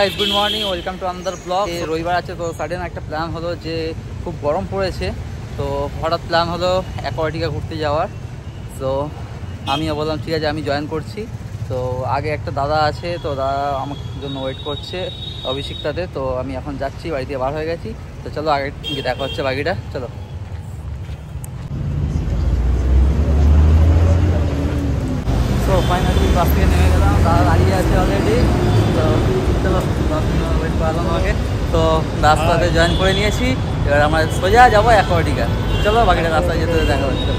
Guys, good morning, welcome to another blog. রবিবার আছে তো সাডেন একটা প্ল্যান হলো যে খুব গরম পড়েছে, তো হঠাৎ প্ল্যান হলো অ্যাকোয়াটিকা ঘুরতে যাওয়ার। তো আমিও বললাম ঠিক আছে, আমি জয়েন করছি। তো আগে একটা দাদা আছে, তো দাদা আমার জন্য ওয়েট করছে অভিষিক্তাতে। তো আমি এখন যাচ্ছি, বাড়ি থেকে বার হয়ে গেছি। তো চলো আগে গিয়ে দেখা হচ্ছে বাকিটা, চলো। তো ফাইনালি বাস থেকে নেমে গেলাম, দাদা দাঁড়িয়ে আছে অলরেডি। তো চলো, 10 মিনিট ওয়েট করালাম আমাকে। তো রাস্তাতে জয়েন করে নিয়েছি, এবার আমরা সোজা যাবো অ্যাকোয়াটিকা। চলো বাকিটা রাস্তায় যেতে দেখা হচ্ছে।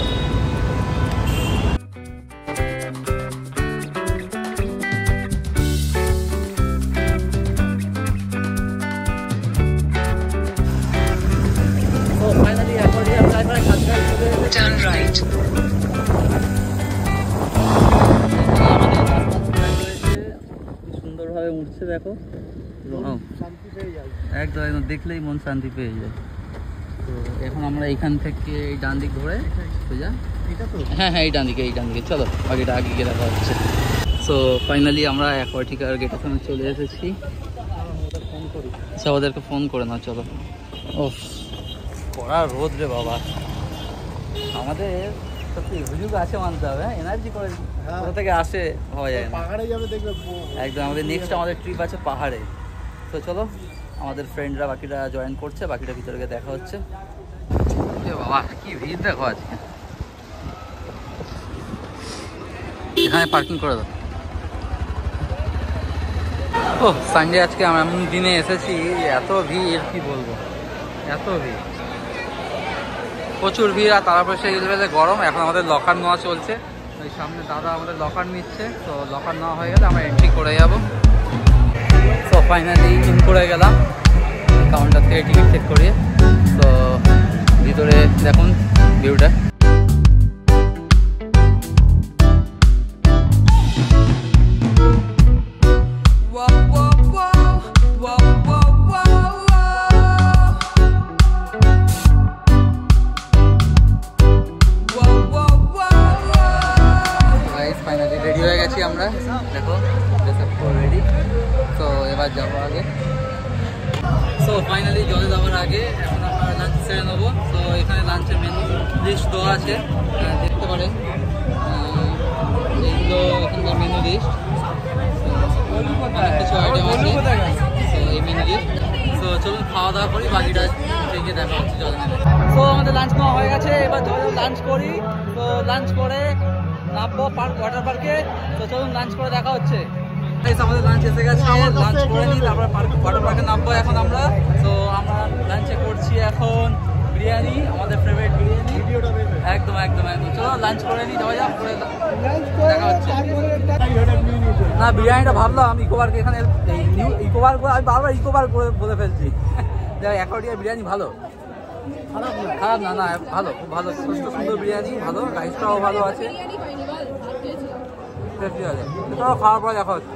তো ফাইনালি অ্যাকোয়াটিকা প্রায় কাছাকাছি চলে এসেছে। Turn right. সুন্দরভাবে উঠছে, দেখো একদম একদম দেখলেই মন শান্তি পেয়ে যায়। তো এখন আমরা এইখান থেকে এই ডান দিক ধরে সোজা, হ্যাঁ এই ডান দিকে চলো বাকিটা আগে গিয়ে দেখা হচ্ছে। সো ফাইনালি আমরা অ্যাকোয়াটিকার গেটের সামনে চলে এসেছি। আচ্ছা ওদেরকে ফোন করে নাও, চলো। ও কড়া রোদ রে বাবা, আমাদের সত্যি হুজুগ আছে মানতে হবে। এনার্জি করে কোথা থেকে আসে হওয়া যায় না। পাহাড়ে যাবে দেখবে একদম। আমাদের নেক্সট আমাদের ট্রিপ আছে পাহাড়ে। তো চলো, আমাদের ফ্রেন্ডরা বাকিটা জয়েন করছে, বাকিটা ভিতরে গিয়ে দেখা হচ্ছে। বাবা কি ভিড় দেখো আজকে, এখানে পার্কিং করে দাও। ও সানডে আজকে আমরা এমন দিনে এসেছি, এত ভিড় কি বলবো, এত ভিড়, প্রচুর ভিড়। আর তারপরে সেই লেভেলে গরম। এখন আমাদের লকার নেওয়া চলছে, ওই সামনে দাদা আমাদের লকার নিচ্ছে। তো লকার নেওয়া হয়ে গেলে আমরা এন্ট্রি করে যাবো। তো ফাইনালি ইন করে গেলাম কাউন্টার থেকে টিকিট চেক করিয়ে। তো ভিতরে দেখুন ভিউটা। ফাইনালি রেডি হয়ে গেছি আমরা, দেখো রেডি। তো এবার যাবো আগে। সো ফাইনালি জলে যাওয়ার আগে এখন আমরা লাঞ্চ সেরে নেবো। তো এখানে লাঞ্চের মেনু লিস্ট দেওয়া আছে, দেখতে পারেন। এইগুলো এখানকার মেনু লিস্ট, অনেক কিছু আইটেম আছে। তো এই মেনু লিস্ট। তো চলুন খাওয়া দাওয়া করি, বাকিটা থেকে দেখা হচ্ছে জলে নেমে। তো আমাদের লাঞ্চ খাওয়া হয়ে গেছে, এবার জলে লাঞ্চ করি। তো লাঞ্চ করে নামবো ওয়াটার পার্কে। তো চলুন লাঞ্চ করে দেখা হচ্ছে। আমাদের লাঞ্চ এসে গেছে, লাঞ্চ করে নিই, তারপর ওয়াটার পার্কে নামবো এখন আমরা। তো আমরা লাঞ্চে করছি এখন বিরিয়ানি, আমাদের ফেভারিট বিরিয়ানি। একদম একদম একদম। চলো লাঞ্চ করে নিই, যাওয়া যাক, করে দেখা হচ্ছে। না বিরিয়ানিটা ভাবলাম ইকোপার্ক, এখানে নিউ ইকোপার্ক, আমি বারবার ইকোপার্ক করে বলে ফেলছি। অ্যাকোয়াটিকার বিরিয়ানি ভালো, খারাপ না, না ভালো, খুব ভালো, সুন্দর বিরিয়ানি, ভালো, রাইসটাও ভালো আছে। ঠিক আছে, খাওয়ার পরে দেখা হচ্ছে।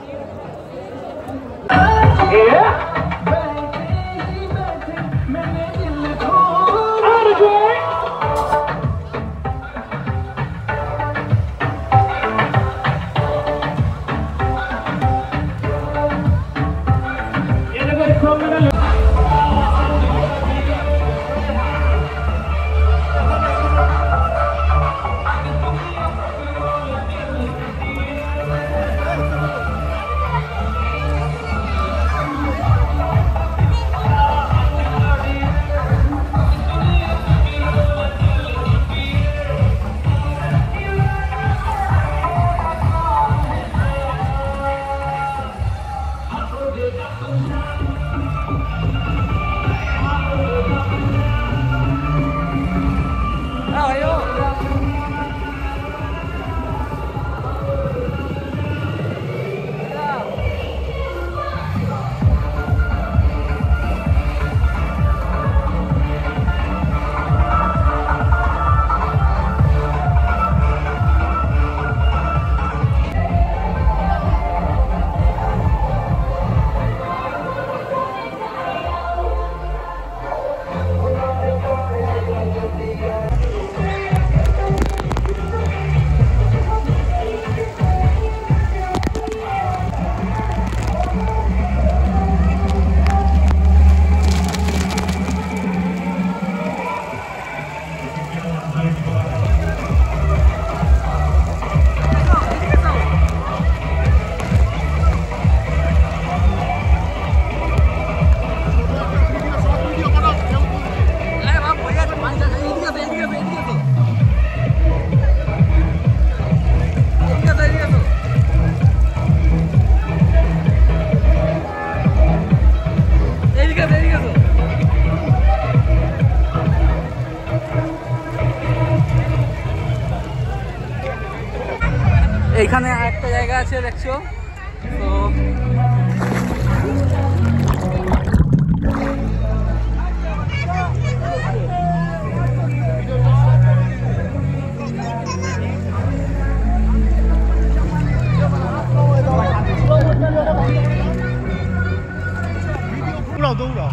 এইখানে একটা জায়গা আছে দেখছো, তো দৌড়াও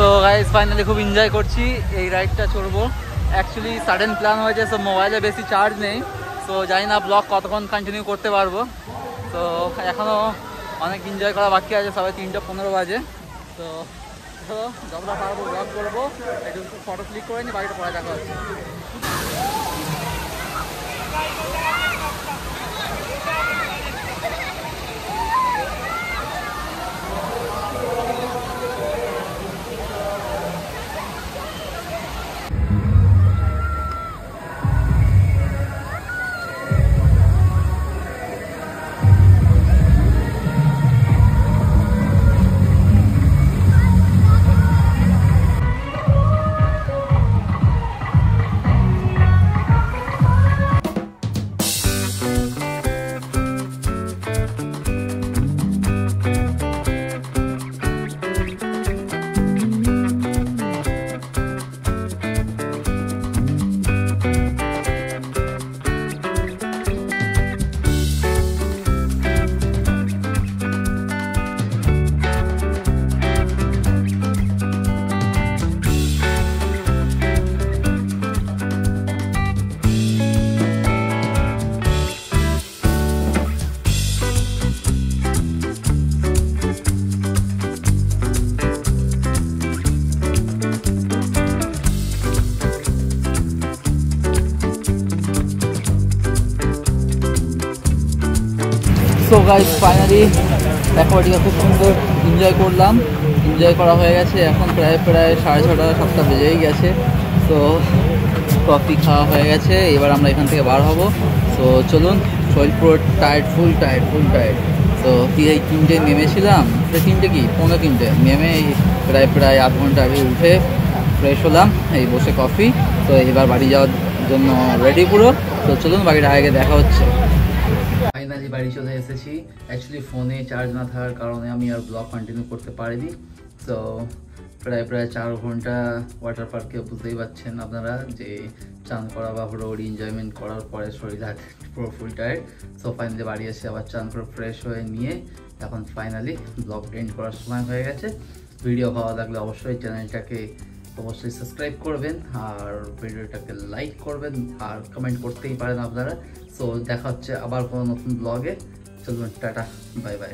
তো গাইস ফাইনালি খুব এনজয় করছি এই রাইডটা চড়বো। অ্যাকচুয়ালি সাডেন প্ল্যান হয়েছে, সো মোবাইলে বেশি চার্জ নেই, তো জানি না ব্লগ কতক্ষণ কন্টিনিউ করতে পারবো। তো এখনও অনেক এনজয় করা বাকি আছে, সবাই 3:15 বাজে। তো যতটা পারবো ব্লগ করবো, একটু ফটো ক্লিক করে নি, বাড়িটা পরে দেখা হচ্ছে। সো গাইস ফাইনালি অ্যাকোয়াটিকা খুব সুন্দর এনজয় করলাম, এনজয় করা হয়ে গেছে। এখন প্রায় 6:30 7টা বেজেই গেছে। তো কফি খাওয়া হয়ে গেছে, এবার আমরা এখান থেকে বার হব। তো চলুন, শরীর পুরো টায়ার্ড, ফুল টায়ার্ড। তো এই 3টে নেমেছিলাম, 3টে কি 3:15 নেমে প্রায় 8 ঘন্টা আগে উঠে ফ্রেশ হলাম, এই বসে কফি। তো এবার বাড়ি যাওয়ার জন্য রেডি পুরো। তো চলুন বাড়ির আগে দেখা হচ্ছে। ফাইনালি বাড়ি চলে এসেছি। অ্যাকচুয়ালি ফোনে চার্জ না থাকার কারণে আমি আর ব্লগ কন্টিনিউ করতে পারিনি। তো প্রায় 4 ঘন্টা ওয়াটার পার্কে, বুঝতেই পারছেন আপনারা যে চান করা বা হুড়োহুড়ি এনজয়মেন্ট করার পরে শরীর হাত পুরো ফুল টায়ার্ড। সো ফাইনালি বাড়ি এসে আবার চান করে ফ্রেশ হয়ে নিয়ে এখন ফাইনালি ব্লগ এন্ড করার সময় হয়ে গেছে। ভিডিও ভালো লাগলে অবশ্যই চ্যানেলটাকে অবশ্যই সাবস্ক্রাইব করবেন, আর ভিডিওটাকে লাইক করবেন, আর কমেন্ট করতেই পারেন আপনারা। সো দেখা হচ্ছে আবার কোনো নতুন ব্লগে। চলুন, টাটা, বাই বাই।